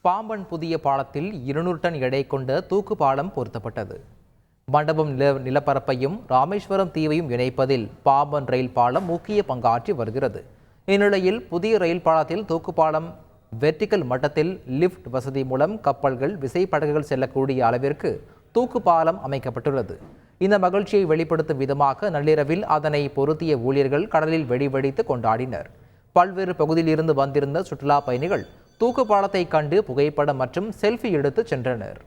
பாம்பன் புதிய பாலத்தில் 200 டன் எடை கொண்ட தூக்கு பாலம் பொருத்தப்பட்டது. மண்டபம் நிலப்பரப்பையும் ராமேஸ்வரம் தீவையும் இணைப்பதில் பாம்பன் ரயில் பாலம் முக்கிய பங்காற்றி வருகிறது. இந்நிலையில் புதிய ரயில் பாலத்தில் தூக்கு பாலம் வெர்டிகல் மட்டத்தில் லிப்ட் வசதி மூலம் கப்பல்கள் விசைப்படகுகள் செல்லக்கூடிய அளவிற்கு தூக்கு பாலம் அமைக்கப்பட்டுள்ளது. இந்த மகிழ்ச்சியை வெளிப்படுத்தும் விதமாக நள்ளிரவில் அதனை பொருத்திய ஊழியர்கள் கடலில் வெடிவெடித்து கொண்டாடினர். பல்வேறு பகுதியில் இருந்து வந்திருந்த சுற்றுலா பயணிகள் தூக்கு பாலத்தை கண்டு புகைப்படம் மற்றும் செல்ஃபி எடுத்து சென்றனர்.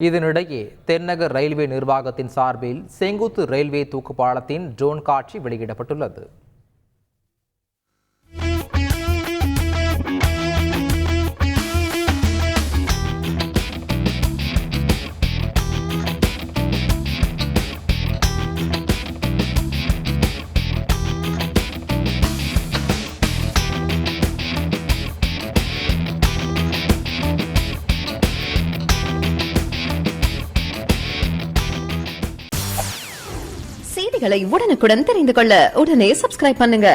இதனிடையே தென்னக ரயில்வே நிர்வாகத்தின் சார்பில் செங்குத்து ரயில்வே தூக்கு பாலத்தின் ட்ரோன் காட்சி வெளியிடப்பட்டுள்ளது. செய்திகளை உடனுக்குடன் தெரிந்து கொள்ள உடனே சப்ஸ்கிரைப் பண்ணுங்க.